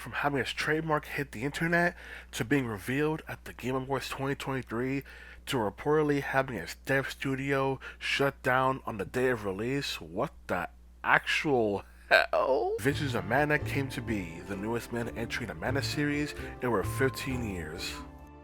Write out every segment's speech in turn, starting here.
from having its trademark hit the internet to being revealed at the Game Awards 2023 to reportedly having its dev studio shut down on the day of release. What the actual hell? Visions of Mana came to be the newest mana entry in the Mana series in over 15 years.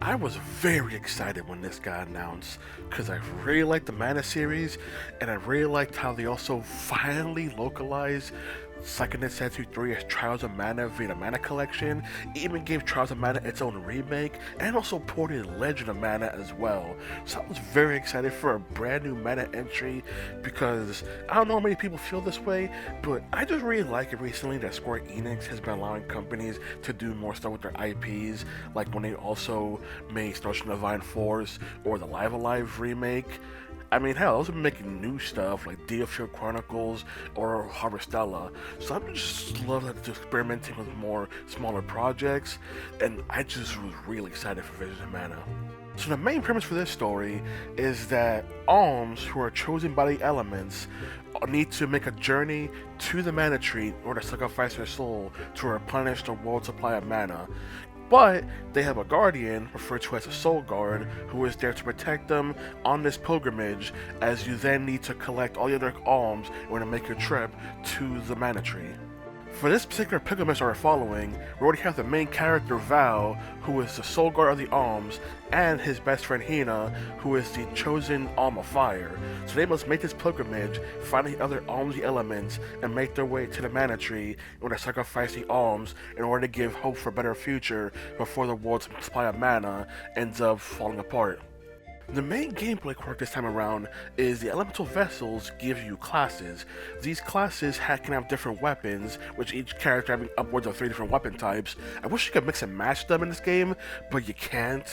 I was very excited when this got announced because I really liked the Mana series and I really liked how they also finally localized Seiken Densetsu 3 as Trials of Mana via the Mana Collection, even gave Trials of Mana its own remake, and also ported Legend of Mana as well. So I was very excited for a brand new Mana entry because I don't know how many people feel this way, but I just really like it recently that Square Enix has been allowing companies to do more stuff with their IPs, like when they also made Star Ocean Divine Force or the Live Alive remake. I mean, hell, I was making new stuff like Field Chronicles or Harvestella. So I just love that they're experimenting with more smaller projects, and I just was really excited for Visions of Mana. So the main premise for this story is that alms who are chosen by the elements need to make a journey to the mana tree in order to sacrifice their soul to replenish the world's supply of mana. But they have a guardian, referred to as a soul guard, who is there to protect them on this pilgrimage, as you then need to collect all your other alms in order to make your trip to the mana tree. For this particular pilgrimage we're following, we already have the main character Val, who is the soul guard of the alms, and his best friend Hina, who is the chosen alm of fire. So they must make this pilgrimage, find the other almsy elements, and make their way to the mana tree in order to sacrifice the alms in order to give hope for a better future before the world's supply of mana ends up falling apart. The main gameplay quirk this time around is the elemental vessels give you classes. These classes can have different weapons, with each character having upwards of 3 different weapon types. I wish you could mix and match them in this game, but you can't.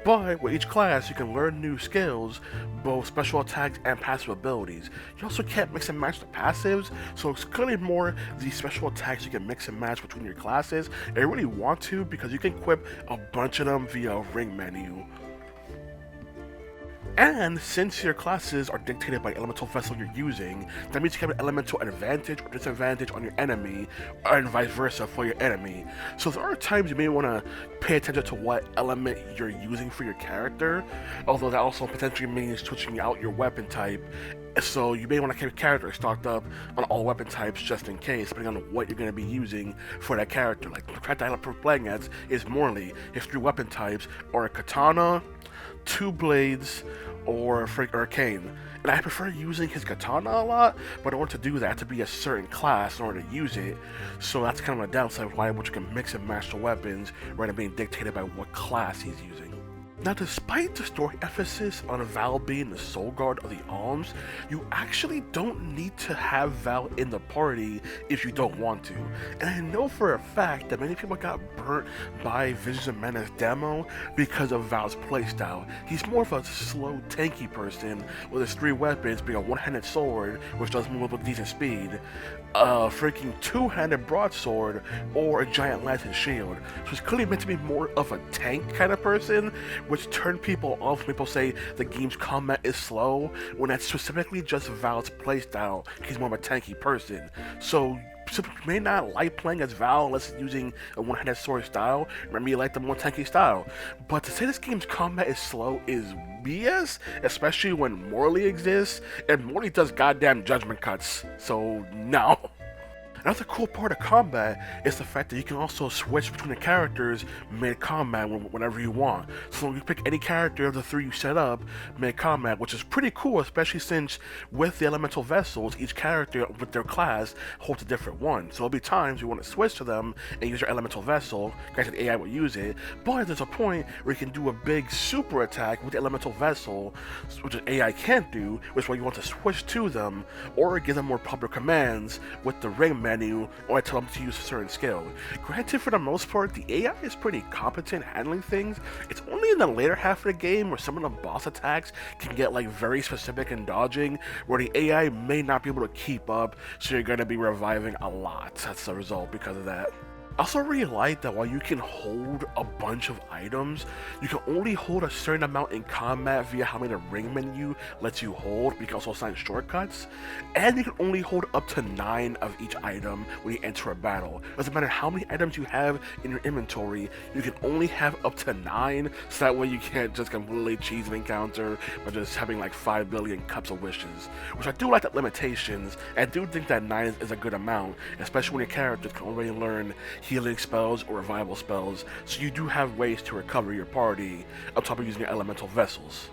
But with each class, you can learn new skills, both special attacks and passive abilities. You also can't mix and match the passives, so it's clearly more the special attacks you can mix and match between your classes. And you really want to, because you can equip a bunch of them via a ring menu. And since your classes are dictated by the elemental vessel you're using, that means you have an elemental advantage or disadvantage on your enemy, and vice versa for your enemy. So there are times you may want to pay attention to what element you're using for your character, although that also potentially means switching out your weapon type. So you may want to keep your character stocked up on all weapon types just in case, depending on what you're going to be using for that character. Like the character I'm playing as is Morley. His 3 weapon types are a katana, 2 blades, or Freak Arcane. And I prefer using his katana a lot, but in order to do that, I have to be a certain class in order to use it. So that's kind of a downside of why you can mix and match the weapons rather than being dictated by what class he's using. Now, despite the story emphasis on Val being the soul guard of the alms, you actually don't need to have Val in the party if you don't want to. And I know for a fact that many people got burnt by Visions of Mana's demo because of Val's playstyle. He's more of a slow, tanky person with his 3 weapons being a one-handed sword, which does move with decent speed, a freaking 2-handed broadsword, or a giant lance and shield. So he's clearly meant to be more of a tank kind of person, which turned people off when people say the game's combat is slow, when that's specifically just Val's playstyle. He's more of a tanky person. So you may not like playing as Val unless using a one-handed sword style. Remember, you like the more tanky style. But to say this game's combat is slow is BS, especially when Morley exists, and Morley does goddamn judgment cuts. So no. Another cool part of combat is the fact that you can also switch between the characters mid-combat whenever you want. So you pick any character of the 3 you set up mid-combat, which is pretty cool, especially since with the elemental vessels, each character with their class holds a different one. So there'll be times you want to switch to them and use your elemental vessel. Granted, AI will use it, but there's a point where you can do a big super attack with the elemental vessel, which AI can't do, which is why you want to switch to them, or give them more popular commands with the ring menu, or I tell them to use a certain skill. Granted, for the most part, the AI is pretty competent handling things. It's only in the later half of the game where some of the boss attacks can get like very specific in dodging, where the AI may not be able to keep up, so you're going to be reviving a lot as a result because of that. I also really like that while you can hold a bunch of items, you can only hold a certain amount in combat via how many the ring menu lets you hold, but you can also assign shortcuts, and you can only hold up to 9 of each item when you enter a battle. Doesn't matter how many items you have in your inventory, you can only have up to 9, so that way you can't just completely cheese an encounter by just having like 5 billion cups of wishes, which I do like the limitations, and I do think that 9 is a good amount, especially when your characters can already learn healing spells or revival spells, so you do have ways to recover your party on top of using your elemental vessels.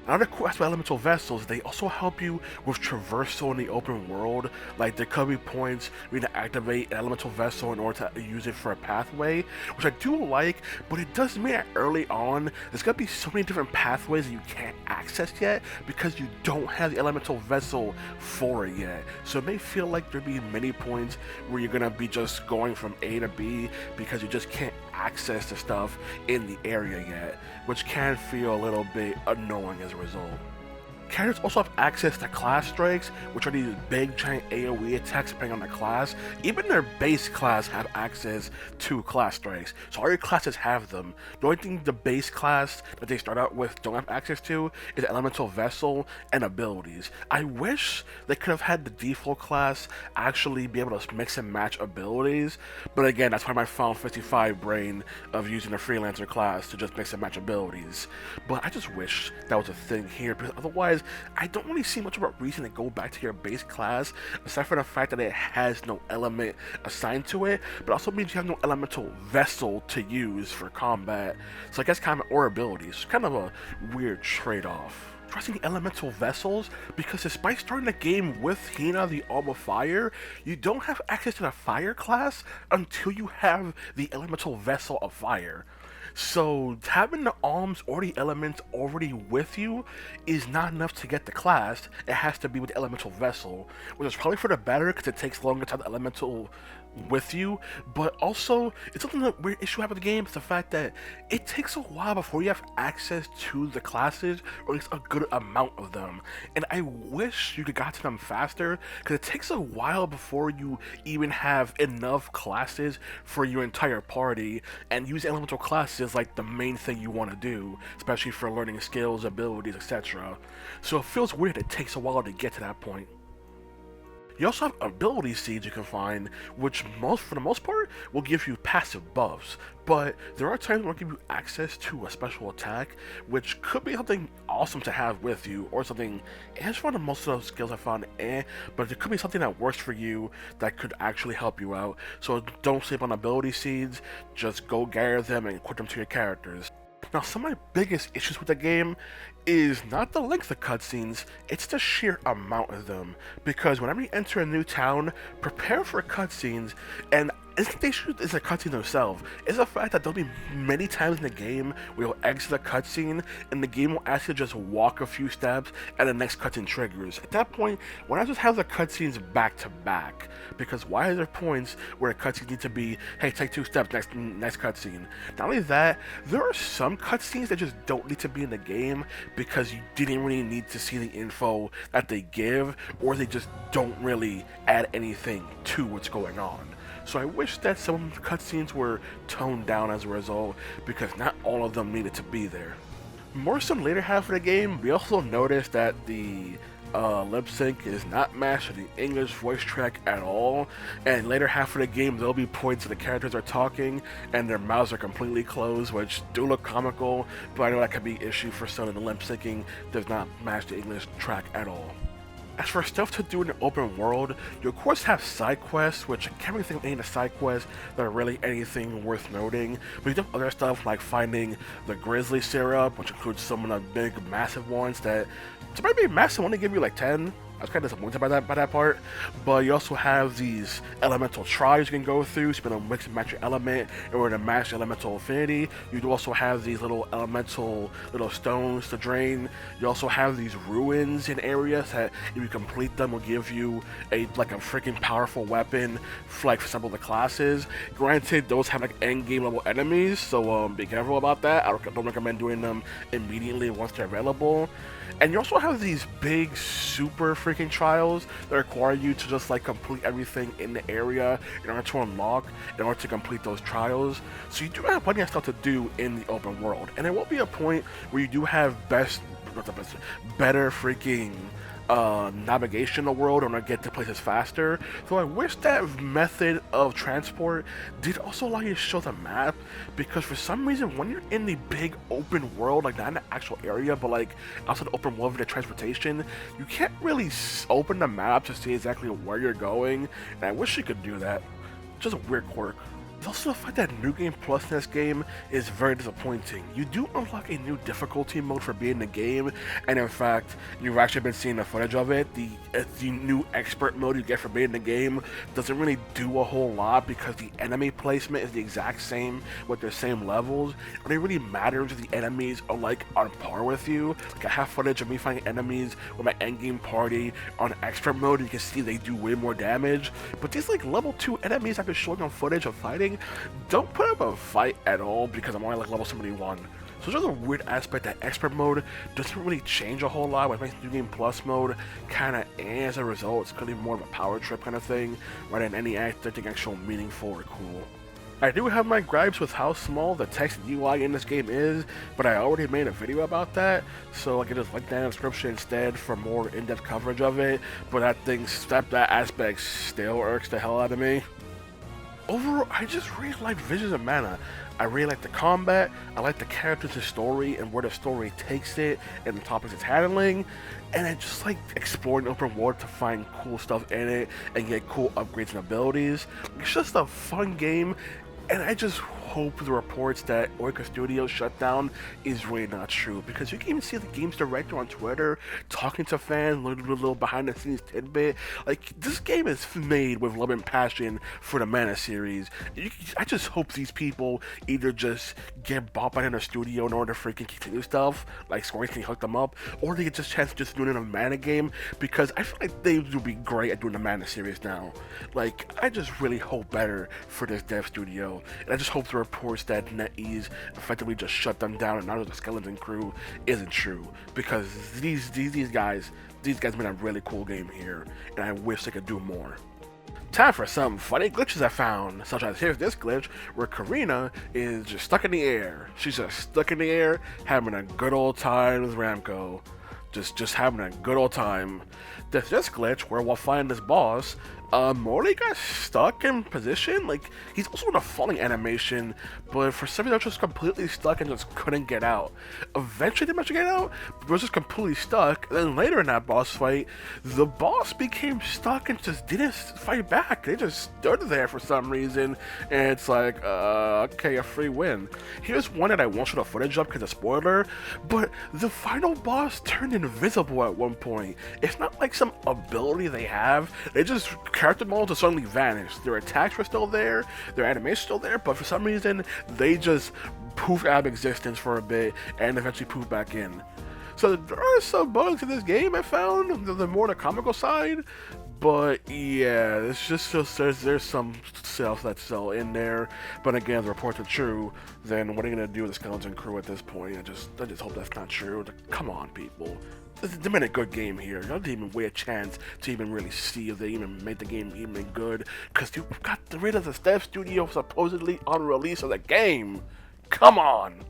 Another cool aspect of elemental vessels, they also help you with traversal in the open world. Like there could be points where you need to activate an elemental vessel in order to use it for a pathway, which I do like, but it does mean that early on there's gonna be so many different pathways that you can't access yet because you don't have the elemental vessel for it yet. So it may feel like there'd be many points where you're gonna be just going from A to B because you just can't access the stuff in the area yet, which can feel a little bit annoying as a result. Characters also have access to class strikes, which are these big giant AoE attacks depending on the class. Even their base class have access to class strikes, so all your classes have them. The only thing the base class that they start out with don't have access to is elemental vessel and abilities. I wish they could have had the default class actually be able to mix and match abilities, but again, that's why my Final 55 brain of using a freelancer class to just mix and match abilities. But I just wish that was a thing here, because otherwise I don't really see much of a reason to go back to your base class, aside from the fact that it has no element assigned to it, but also means you have no elemental vessel to use for combat, so I guess kind of or abilities. It's kind of a weird trade-off. Trusting the elemental vessels, because despite starting the game with Hina, the Alma Fire, you don't have access to the fire class until you have the elemental vessel of fire. So having the alms or the elements already with you is not enough to get the class. It has to be with the elemental vessel, which is probably for the better because it takes longer to have the elemental with you, but also it's something that weird issue I have with the game is the fact that it takes a while before you have access to the classes, or at least a good amount of them, and I wish you could got to them faster because it takes a while before you even have enough classes for your entire party, and using elemental classes is like the main thing you want to do, especially for learning skills, abilities, etc. So it feels weird that it takes a while to get to that point. You also have ability seeds you can find, which for the most part will give you passive buffs, but there are times where it'll give you access to a special attack, which could be something awesome to have with you, or something, and it's one of most of those skills I found but there could be something that works for you that could actually help you out, so don't sleep on ability seeds, just go gather them and equip them to your characters. Now, some of my biggest issues with the game is not the length of cutscenes, it's the sheer amount of them. Because whenever you enter a new town, prepare for cutscenes, and the issue is the cutscenes themselves. It's the fact that there'll be many times in the game where you'll exit a cutscene, and the game will ask you to just walk a few steps, and the next cutscene triggers. At that point, why not just have the cutscenes back to back? Because why are there points where a cutscene needs to be, hey, take 2 steps, next cutscene? Not only that, there are some cutscenes that just don't need to be in the game because you didn't really need to see the info that they give, or they just don't really add anything to what's going on. So I wish that some of the cutscenes were toned down as a result, because not all of them needed to be there. More so in the later half of the game, we also noticed that the lip sync is not matched to the English voice track at all, and later half of the game there'll be points that the characters are talking and their mouths are completely closed, which do look comical, but I know that could be an issue for some of the lip syncing does not match the English track at all. As for stuff to do in the open world, you of course have side quests, which I can't really think of any of the side quests that are really anything worth noting, but you do have other stuff like finding the grizzly syrup, which includes some of the big massive ones that, to maybe massive one, they give you like 10. I was kind of disappointed by that part, but you also have these elemental tribes you can go through, so you can mix and match your element in order to match elemental affinity. You do also have these little elemental stones to drain. You also have these ruins in areas that, if you complete them, will give you a freaking powerful weapon for some of the classes. Granted, those have end game level enemies, so be careful about that. I don't recommend doing them immediately once they're available. And you also have these big, super freaking trials that require you to just like complete everything in the area in order to unlock, in order to complete those trials. So you do have plenty of stuff to do in the open world, and there will be a point where you do have better freaking navigation in the world and to get to places faster. So I wish that method of transport did also allow you to show the map, because for some reason when you're in the big open world, like not in the actual area but like outside the open world with the transportation, you can't really open the map to see exactly where you're going, and I wish you could do that. Just a weird quirk. Also, the fact that New Game Plus in this game is very disappointing. You do unlock a new difficulty mode for being in the game, and in fact, you've actually been seeing the footage of it. The new expert mode you get for being in the game doesn't really do a whole lot because the enemy placement is the exact same with their same levels. It only really matters if the enemies are like on par with you. Like I have footage of me fighting enemies with my endgame party on expert mode, and you can see they do way more damage. But these like level 2 enemies I've been showing on footage of fighting don't put up a fight at all because I'm only like level 71. So there's a weird aspect that expert mode doesn't really change a whole lot, which makes New Game Plus mode kind of as a result. It's kind of more of a power trip kind of thing rather than anything actual meaningful or cool. I do have my gripes with how small the text UI in this game is, but I already made a video about that, so I can just link that in the description instead for more in-depth coverage of it, but that aspect still irks the hell out of me. Overall, I just really like Visions of Mana. I really like the combat, I like the characters' story and where the story takes it and the topics it's handling, and I just like exploring the open world to find cool stuff in it and get cool upgrades and abilities. It's just a fun game, and I just hope the reports that Ouka Studios shut down is really not true, because you can even see the game's director on Twitter talking to fans, a little behind the scenes tidbit. Like, this game is made with love and passion for the Mana series. I just hope these people either just get bought by another studio in order to freaking continue stuff, like Square can hook them up, or they get just chance to just do another Mana game, because I feel like they would be great at doing the Mana series now. Like, I just really hope better for this dev studio, and I just hope the reports that Netease effectively just shut them down and now the skeleton crew isn't true, because these guys made a really cool game here, and I wish they could do more. Time for some funny glitches I found, such as here's this glitch where Karina is just stuck in the air. She's just stuck in the air, having a good old time with Ramco. Just having a good old time. There's this glitch where while fighting this boss, Morty got stuck in position. Like, he's also in a falling animation, but for some reason I was just completely stuck and just couldn't get out. Eventually they managed to get out, but was just completely stuck. And then later in that boss fight, the boss became stuck and just didn't fight back. They just stood there for some reason, and it's like, okay, a free win. Here's one that I won't show the footage of because of spoiler, but the final boss turned invisible at one point. It's not like some ability they have. They just character models just suddenly vanished. Their attacks were still there, their animations still there, but for some reason they just poofed out of existence for a bit and eventually poofed back in. So there are some bugs in this game I found, the more the comical side, but yeah, it's just there's some stuff that's still in there. But again, if the reports are true, then what are you gonna do with the skeleton crew at this point? I just hope that's not true. Come on, people. They made a good game here. You didn't even wait a chance to even really see if they even made the game even good, because you got rid of the dev studio supposedly on release of the game. Come on!